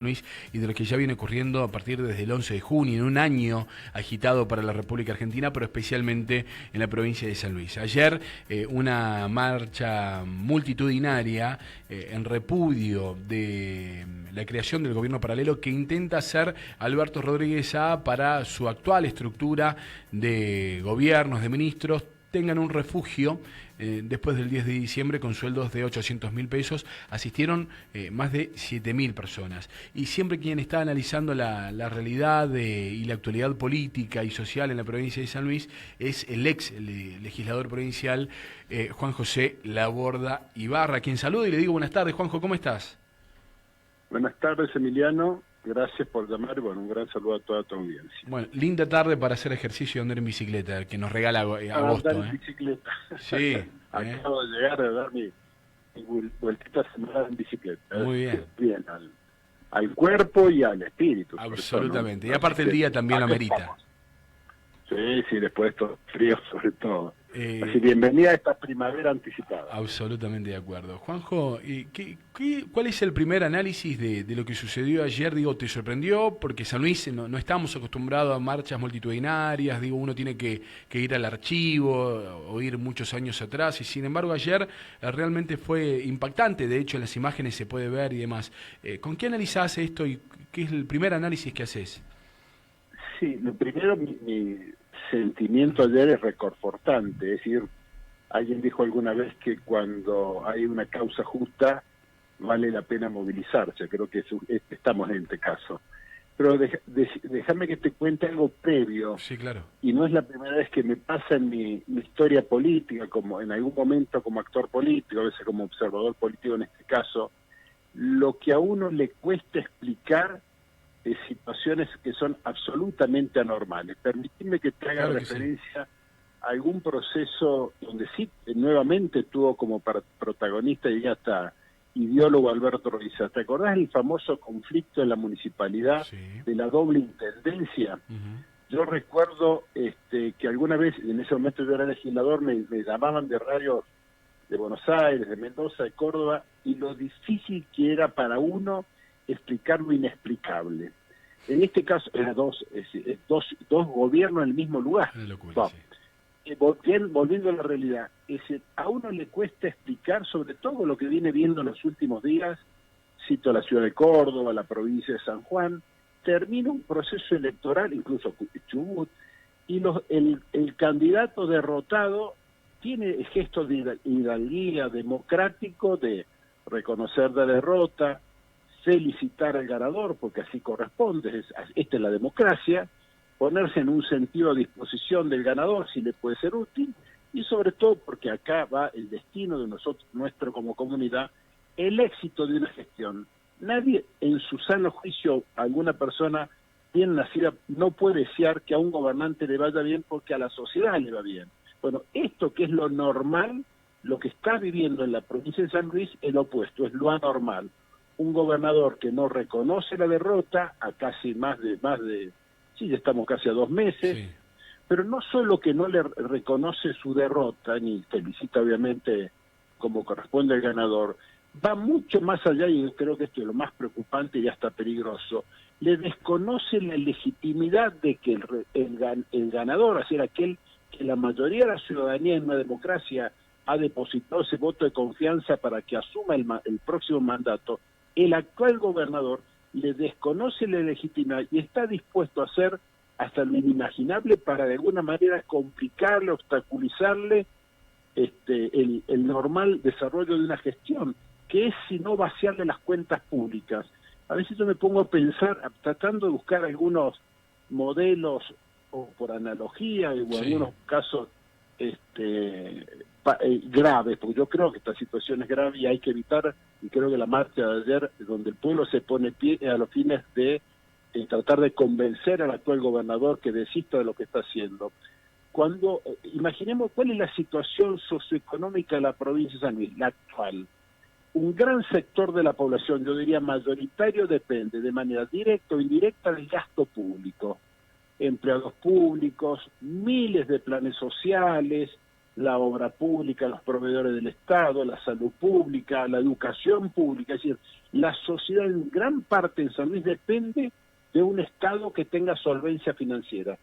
Luis, y de lo que ya viene ocurriendo a partir desde el 11 de junio, en un año agitado para la República Argentina, pero especialmente en la provincia de San Luis. Ayer una marcha multitudinaria en repudio de la creación del gobierno paralelo que intenta hacer Alberto Rodríguez A para su actual estructura de gobiernos, de ministros, tengan un refugio después del 10 de diciembre con sueldos de 800.000 pesos. Asistieron más de 7.000 personas. Y siempre quien está analizando la realidad y la actualidad política y social en la provincia de San Luis es el ex legislador provincial Juan José Laborda Ibarra, quien saludo y le digo buenas tardes. Juanjo, ¿cómo estás? Buenas tardes, Emiliano. Gracias por llamar y bueno, un gran saludo a toda tu audiencia. Bueno, linda tarde para hacer ejercicio y andar en bicicleta, que nos regala agosto. Andar en bicicleta. Sí. Acabo de llegar a dar mi vueltita semanal en bicicleta. Muy bien. Bien, al cuerpo y al espíritu. Absolutamente. Eso, ¿no? Y aparte el día también lo amerita. Sí, después de estos fríos sobre todo. Así, bienvenida a esta primavera anticipada. Absolutamente de acuerdo. Juanjo, ¿cuál es el primer análisis de lo que sucedió ayer? Digo, ¿te sorprendió? Porque San Luis no estamos acostumbrados a marchas multitudinarias, digo, uno tiene que ir al archivo o ir muchos años atrás, y sin embargo ayer realmente fue impactante, de hecho en las imágenes se puede ver y demás. ¿Con qué analizás esto y qué es el primer análisis que haces? Sí, lo primero, mi sentimiento ayer es reconfortante, es decir, alguien dijo alguna vez que cuando hay una causa justa vale la pena movilizarse, creo que estamos en este caso. Pero déjame que te cuente algo previo. Sí, claro. Y no es la primera vez que me pasa en mi historia política, como en algún momento como actor político, a veces como observador político en este caso, lo que a uno le cuesta explicar situaciones que son absolutamente anormales. Permitidme que te haga referencia a algún proceso donde sí, nuevamente tuvo como protagonista y ya hasta ideólogo Alberto Rodríguez. ¿Te acordás del famoso conflicto en la municipalidad de la doble intendencia? Yo recuerdo que alguna vez, en ese momento yo era legislador, me llamaban de radios de Buenos Aires, de Mendoza, de Córdoba, y lo difícil que era para uno explicar lo inexplicable. En este caso, eran dos gobiernos en el mismo lugar. Locura, sí. Volviendo a la realidad, a uno le cuesta explicar sobre todo lo que viene viendo en los últimos días. Cito la ciudad de Córdoba, la provincia de San Juan, termina un proceso electoral, incluso Chubut, y el candidato derrotado tiene gestos de hidalguía democrático, de reconocer la derrota, felicitar al ganador, porque así corresponde, esta es la democracia, ponerse en un sentido a disposición del ganador si le puede ser útil, y sobre todo porque acá va el destino de nuestro como comunidad, el éxito de una gestión. Nadie en su sano juicio, alguna persona bien nacida, no puede desear que a un gobernante le vaya bien porque a la sociedad le va bien. Bueno, esto que es lo normal, lo que está viviendo en la provincia de San Luis es lo opuesto, es lo anormal. Un gobernador que no reconoce la derrota a casi más de sí, ya estamos casi a 2 meses, sí. Pero no solo que no le reconoce su derrota, ni felicita obviamente como corresponde al ganador, va mucho más allá, y yo creo que esto es lo más preocupante y hasta peligroso, le desconoce la legitimidad de que el ganador, así aquel que la mayoría de la ciudadanía en una democracia ha depositado ese voto de confianza para que asuma el próximo mandato, el actual gobernador le desconoce la legitimidad y está dispuesto a hacer hasta lo inimaginable para de alguna manera complicarle, obstaculizarle el normal desarrollo de una gestión, que es si no vaciarle las cuentas públicas. A veces yo me pongo a pensar, tratando de buscar algunos modelos o por analogía, o en algunos casos graves, porque yo creo que esta situación es grave y hay que evitar, y creo que la marcha de ayer, donde el pueblo se pone pie a los fines de tratar de convencer al actual gobernador que desista de lo que está haciendo. Cuando imaginemos cuál es la situación socioeconómica de la provincia de San Luis, la actual. Un gran sector de la población, yo diría mayoritario, depende de manera directa o indirecta del gasto público. Empleados públicos, miles de planes sociales, la obra pública, los proveedores del Estado, la salud pública, la educación pública. Es decir, la sociedad en gran parte en San Luis depende de un Estado que tenga solvencia financiera.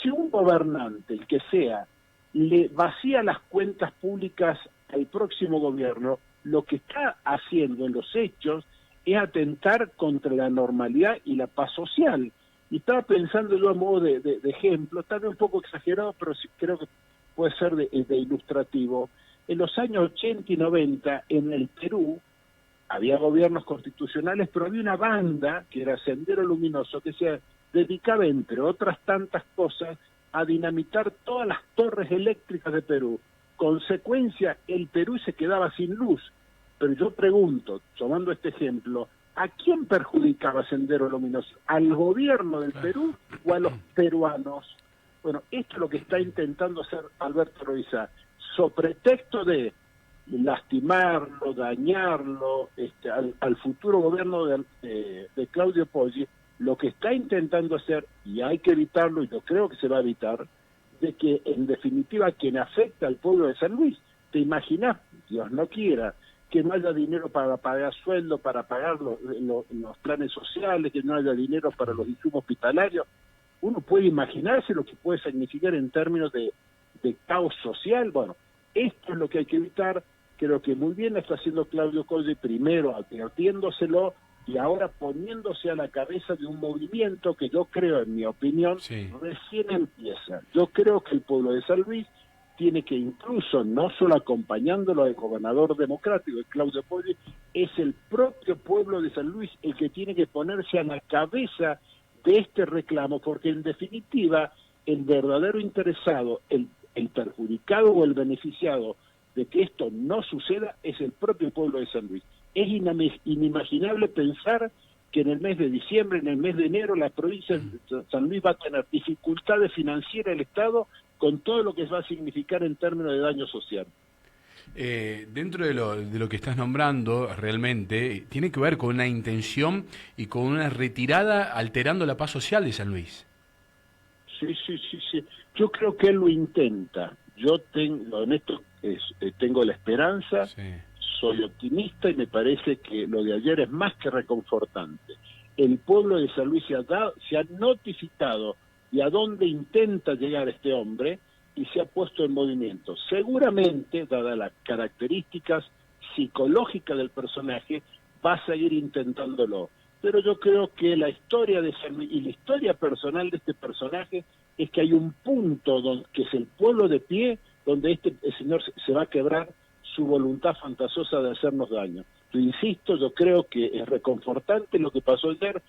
Si un gobernante, el que sea, le vacía las cuentas públicas al próximo gobierno, lo que está haciendo en los hechos es atentar contra la normalidad y la paz social. Y estaba pensando yo a modo de ejemplo, tal vez un poco exagerado, pero sí creo que puede ser de ilustrativo. En los años 80 y 90, en el Perú, había gobiernos constitucionales, pero había una banda, que era Sendero Luminoso, que se dedicaba, entre otras tantas cosas, a dinamitar todas las torres eléctricas de Perú. Consecuencia, el Perú se quedaba sin luz. Pero yo pregunto, tomando este ejemplo, ¿a quién perjudicaba Sendero Luminoso? ¿Al gobierno del Perú o a los peruanos? Bueno, esto es lo que está intentando hacer Alberto Loaiza, so pretexto de lastimarlo, dañarlo, al futuro gobierno de Claudio Poggi. Lo que está intentando hacer, y hay que evitarlo, y yo creo que se va a evitar, de que en definitiva quien afecta al pueblo de San Luis, ¿te imaginas? Dios no quiera, que no haya dinero para pagar sueldo, para pagar los planes sociales, que no haya dinero para los insumos hospitalarios. Uno puede imaginarse lo que puede significar en términos de caos social. Bueno, esto es lo que hay que evitar. Creo que muy bien está haciendo Claudio Poggi, primero advirtiéndoselo y ahora poniéndose a la cabeza de un movimiento que yo creo, en mi opinión, recién empieza. Yo creo que el pueblo de San Luis tiene que, incluso no solo acompañándolo al gobernador democrático, Claudio Poggi, es el propio pueblo de San Luis el que tiene que ponerse a la cabeza de este reclamo, porque en definitiva el verdadero interesado, el perjudicado o el beneficiado de que esto no suceda es el propio pueblo de San Luis. Es inimaginable pensar que en el mes de diciembre, en el mes de enero, la provincia de San Luis va a tener dificultades financieras el Estado con todo lo que va a significar en términos de daño social. Dentro de lo que estás nombrando, realmente, tiene que ver con una intención y con una retirada alterando la paz social de San Luis. Sí. Yo creo que él lo intenta. Yo tengo la esperanza, soy optimista y me parece que lo de ayer es más que reconfortante. El pueblo de San Luis se ha notificado de a dónde intenta llegar este hombre y se ha puesto en movimiento. Seguramente, dadas las características psicológicas del personaje, va a seguir intentándolo. Pero yo creo que la historia de San Luis y la historia personal de este personaje es que hay un punto que es el pueblo de pie, donde el señor se va a quebrar su voluntad fantasiosa de hacernos daño. Yo insisto, yo creo que es reconfortante lo que pasó ayer.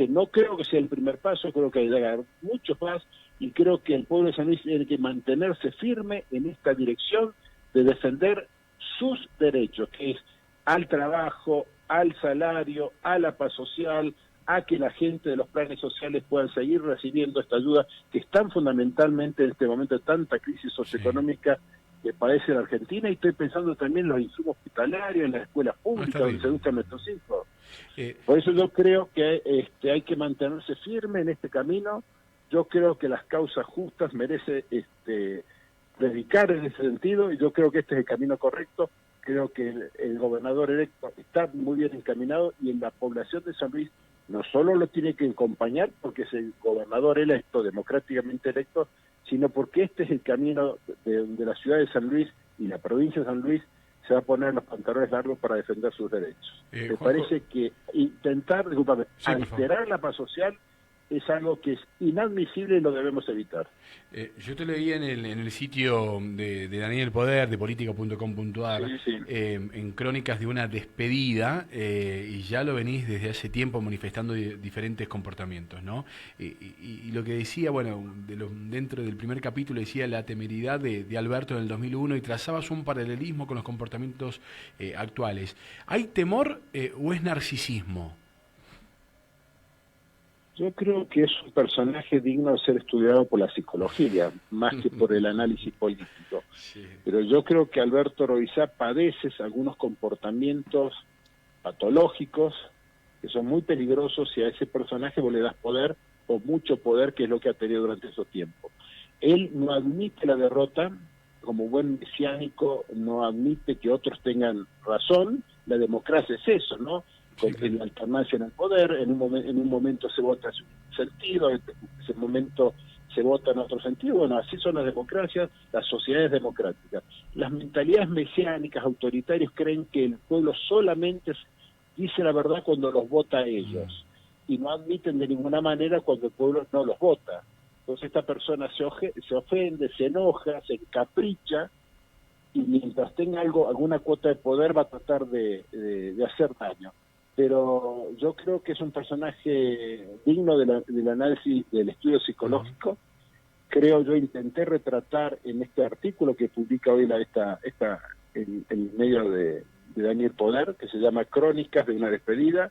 No creo que sea el primer paso, creo que hay que dar muchos más, y creo que el pueblo de San Luis tiene que mantenerse firme en esta dirección de defender sus derechos, que es al trabajo, al salario, a la paz social, a que la gente de los planes sociales puedan seguir recibiendo esta ayuda que están fundamentalmente en este momento de tanta crisis socioeconómica que padece la Argentina, y estoy pensando también en los insumos hospitalarios, en las escuelas públicas donde se educan nuestros hijos. Por eso yo creo que hay que mantenerse firme en este camino. Yo creo que las causas justas merece predicar en ese sentido, y yo creo que este es el camino correcto. Creo que el gobernador electo está muy bien encaminado, y en la población de San Luis no solo lo tiene que acompañar porque es el gobernador electo, democráticamente electo, sino porque este es el camino de la ciudad de San Luis y la provincia de San Luis se va a poner los pantalones largos para defender sus derechos. Me parece que intentar, alterar la paz social es algo que es inadmisible y lo debemos evitar. Yo te leí en el sitio de Daniel Poder, de política.com.ar, en crónicas de una despedida, y ya lo venís desde hace tiempo manifestando diferentes comportamientos, ¿no? Y lo que decía, bueno, dentro del primer capítulo decía la temeridad de Alberto en el 2001, y trazabas un paralelismo con los comportamientos actuales. ¿Hay temor o es narcisismo? Yo creo que es un personaje digno de ser estudiado por la psicología, más que por el análisis político. Pero yo creo que Alberto Loaiza padece algunos comportamientos patológicos que son muy peligrosos si a ese personaje vos le das poder, o mucho poder, que es lo que ha tenido durante esos tiempos. Él no admite la derrota, como buen mesiánico, no admite que otros tengan razón. La democracia es eso, ¿no? Con la alternancia en el poder, en un momento se vota en un sentido, en ese momento se vota en otro sentido. Bueno, así son las democracias, las sociedades democráticas. Las mentalidades mesiánicas, autoritarias, creen que el pueblo solamente dice la verdad cuando los vota a ellos, y no admiten de ninguna manera cuando el pueblo no los vota. Entonces esta persona se ofende, se enoja, se encapricha, y mientras tenga alguna cuota de poder va a tratar de hacer daño. Pero yo creo que es un personaje digno del análisis, del estudio psicológico. Creo, yo intenté retratar en este artículo que publica hoy el medio de Daniel Poder, que se llama Crónicas de una despedida,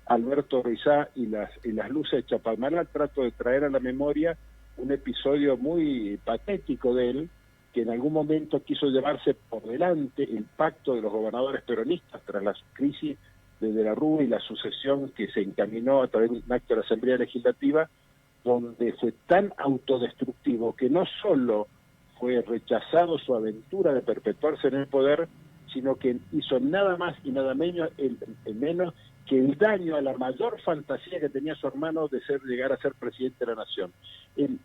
Alberto Ruizá y las luces de Chapalmalal. Trato de traer a la memoria un episodio muy patético de él, que en algún momento quiso llevarse por delante el pacto de los gobernadores peronistas tras la crisis de la Rúa y la sucesión que se encaminó a través de un acto de la Asamblea Legislativa, donde fue tan autodestructivo que no solo fue rechazado su aventura de perpetuarse en el poder, sino que hizo nada más y nada menos que el daño a la mayor fantasía que tenía su hermano de llegar a ser presidente de la nación.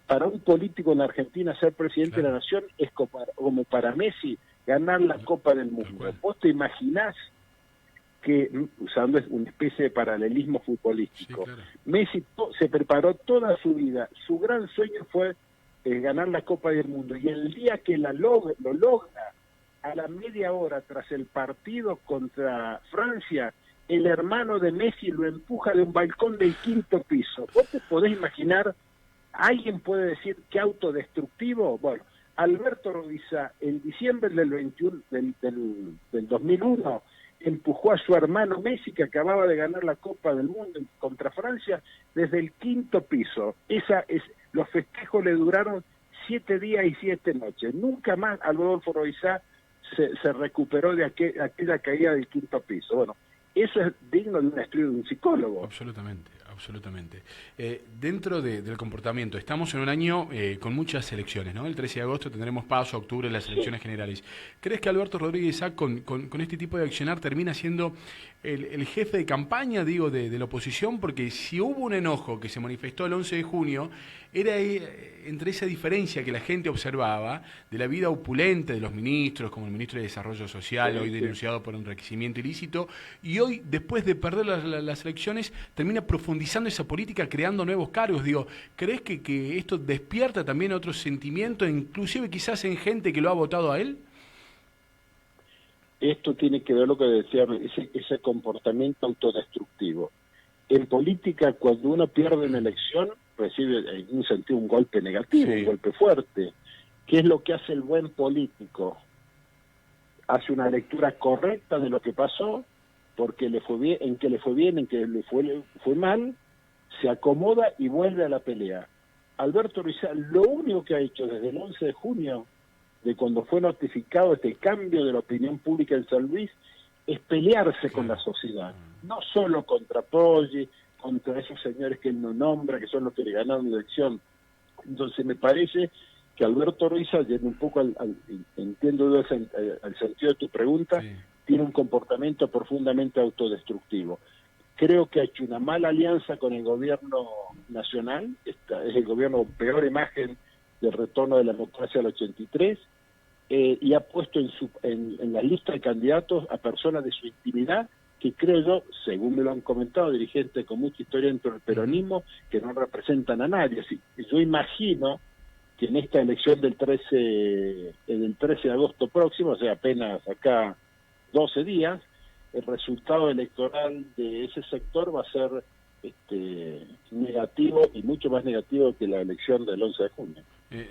Para un político en Argentina ser presidente de la nación es como para Messi ganar la Copa del Mundo. ¿Vos te imaginás que, usando una especie de paralelismo futbolístico, Messi se preparó toda su vida, su gran sueño fue ganar la Copa del Mundo, y el día que lo logra, a la media hora tras el partido contra Francia, el hermano de Messi lo empuja de un balcón del 5º piso. ¿Vos te podés imaginar? ¿Alguien puede decir qué autodestructivo? Bueno, Alberto Ruizá, en diciembre del 2001, empujó a su hermano Messi, que acababa de ganar la Copa del Mundo contra Francia, desde el 5º piso. Los festejos le duraron 7 días y 7 noches. Nunca más Adolfo Ruizá se recuperó de aquella caída del 5º piso. Bueno, eso es digno de un estudio de un psicólogo. Absolutamente, absolutamente. Dentro del comportamiento, estamos en un año con muchas elecciones, ¿no? El 13 de agosto tendremos paso, octubre, las elecciones generales. ¿Crees que Alberto Rodríguez Sá, con este tipo de accionar, termina siendo el jefe de campaña, digo, de la oposición? Porque si hubo un enojo que se manifestó el 11 de junio, era entre esa diferencia que la gente observaba de la vida opulente de los ministros, como el ministro de Desarrollo Social, hoy denunciado por un enriquecimiento ilícito, y hoy, después de perder las elecciones, termina profundizando esa política, creando nuevos cargos. Digo, ¿crees que esto despierta también otros sentimientos, inclusive quizás en gente que lo ha votado a él? Esto tiene que ver lo que decía, ese comportamiento autodestructivo. En política, cuando uno pierde una elección, recibe en un sentido un golpe negativo, un golpe fuerte. ¿Qué es lo que hace el buen político? Hace una lectura correcta de lo que pasó, porque le fue bien, en que le fue bien, en que le fue mal, se acomoda y vuelve a la pelea. Alberto Ruizá, lo único que ha hecho desde el 11 de junio, de cuando fue notificado este cambio de la opinión pública en San Luis, es pelearse con la sociedad, no solo contra Poggi, contra esos señores que él no nombra, que son los que le ganaron la elección. Entonces me parece que Alberto Ruizá, yendo un poco entiendo al sentido de tu pregunta, tiene un comportamiento profundamente autodestructivo. Creo que ha hecho una mala alianza con el gobierno nacional, es el gobierno con peor imagen del retorno de la democracia al 83, y ha puesto en la lista de candidatos a personas de su intimidad, que creo yo, según me lo han comentado dirigentes con mucha historia dentro del peronismo, que no representan a nadie. Yo imagino que en esta elección del 13 de agosto próximo, o sea, apenas acá 12 días, el resultado electoral de ese sector va a ser negativo, y mucho más negativo que la elección del 11 de junio.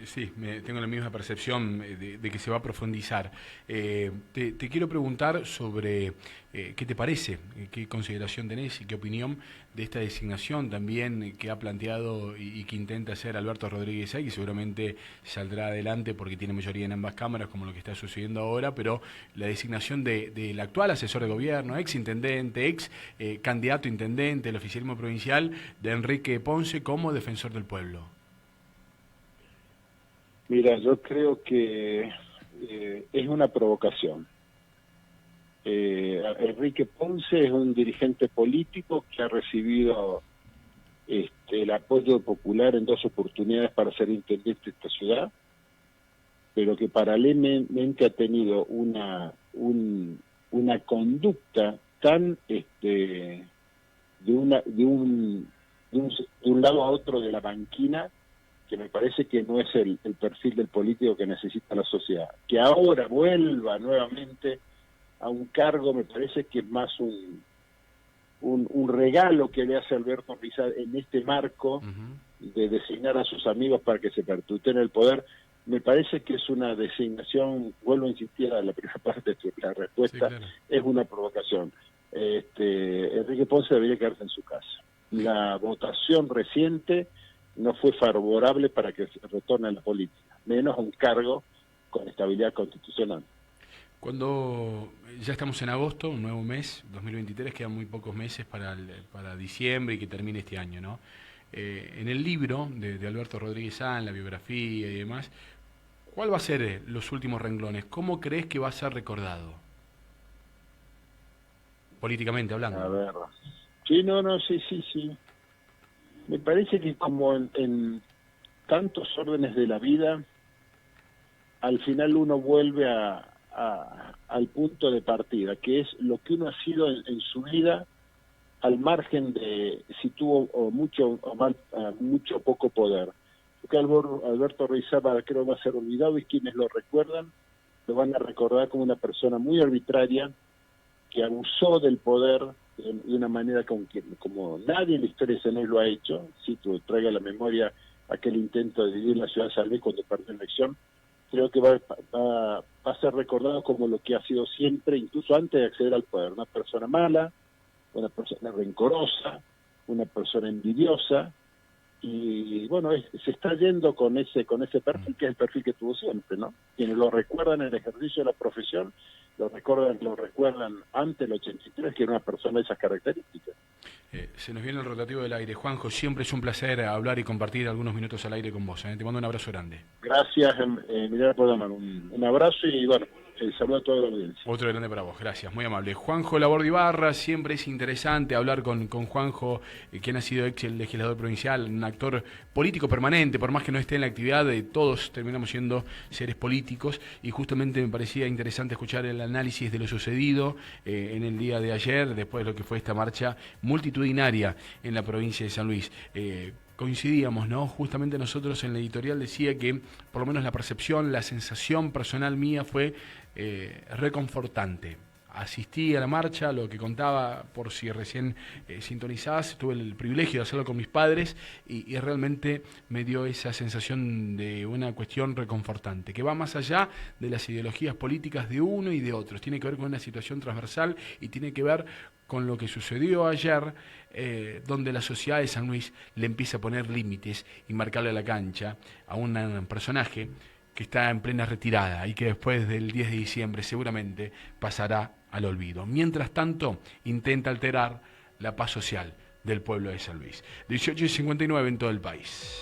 Sí, tengo la misma percepción de que se va a profundizar. Te quiero preguntar sobre qué te parece, qué consideración tenés y qué opinión de esta designación también que ha planteado y que intenta hacer Alberto Rodríguez Sá, que seguramente saldrá adelante porque tiene mayoría en ambas cámaras, como lo que está sucediendo ahora, pero la designación del actual asesor de gobierno, ex intendente, candidato a intendente del oficialismo provincial, de Enrique Ponce, como defensor del pueblo. Mira, yo creo que es una provocación. Enrique Ponce es un dirigente político que ha recibido el apoyo popular en 2 oportunidades para ser intendente de esta ciudad, pero que paralelamente ha tenido una conducta tan de un lado a otro de la banquina, que me parece que no es el perfil del político que necesita la sociedad. Que ahora vuelva nuevamente a un cargo, me parece que es más un regalo que le hace Alberto Rizal en este marco de designar a sus amigos para que se perpetúen el poder. Me parece que es una designación, vuelvo a insistir a la primera parte de la respuesta, sí, claro. Es una provocación. Enrique Ponce debería quedarse en su casa. La votación reciente no fue favorable para que se retorne a la política, menos un cargo con estabilidad constitucional. Cuando ya estamos en agosto, un nuevo mes, 2023, quedan muy pocos meses para diciembre y que termine este año, ¿no? En el libro de Alberto Rodríguez Sanz, la biografía y demás, ¿cuál va a ser los últimos renglones? ¿Cómo crees que va a ser recordado? Políticamente hablando. A ver. Sí, sí. Me parece que como en tantos órdenes de la vida, al final uno vuelve al punto de partida, que es lo que uno ha sido en su vida, al margen de si tuvo mucho o poco poder. Porque Alberto Rizal, creo, va a ser olvidado, y quienes lo recuerdan lo van a recordar como una persona muy arbitraria, que abusó del poder de una manera como nadie en la historia de San Luis lo ha hecho. Si tú traigas a la memoria aquel intento de dividir la ciudad de San Luis cuando perdió la elección, creo que va a ser recordado como lo que ha sido siempre, incluso antes de acceder al poder: una persona mala, una persona rencorosa, una persona envidiosa, y bueno, se está yendo con ese perfil, que es el perfil que tuvo siempre, ¿no? Quienes lo recuerdan en el ejercicio de la profesión, lo recuerdan antes del 83, que era una persona de esas características. Se nos viene el rotativo del aire. Juanjo, siempre es un placer hablar y compartir algunos minutos al aire con vos. Te mando un abrazo grande. Gracias, Emiliano Podamar. Un abrazo y bueno, saludo a toda la audiencia. Otro grande para vos, gracias, muy amable. Juanjo Laborde Ibarra, siempre es interesante hablar con Juanjo, quien ha sido ex legislador provincial, un actor político permanente, por más que no esté en la actividad, todos terminamos siendo seres políticos, y justamente me parecía interesante escuchar el análisis de lo sucedido en el día de ayer, después de lo que fue esta marcha multitudinaria en la provincia de San Luis. Coincidíamos, ¿no? Justamente nosotros en la editorial decía que, por lo menos la percepción, la sensación personal mía fue reconfortante. Asistí a la marcha, lo que contaba, por si recién sintonizás, tuve el privilegio de hacerlo con mis padres y realmente me dio esa sensación de una cuestión reconfortante, que va más allá de las ideologías políticas de uno y de otros. Tiene que ver con una situación transversal y tiene que ver con lo que sucedió ayer, donde la sociedad de San Luis le empieza a poner límites y marcarle la cancha a un personaje que está en plena retirada y que después del 10 de diciembre seguramente pasará al olvido. Mientras tanto, intenta alterar la paz social del pueblo de San Luis. 18:59 en todo el país.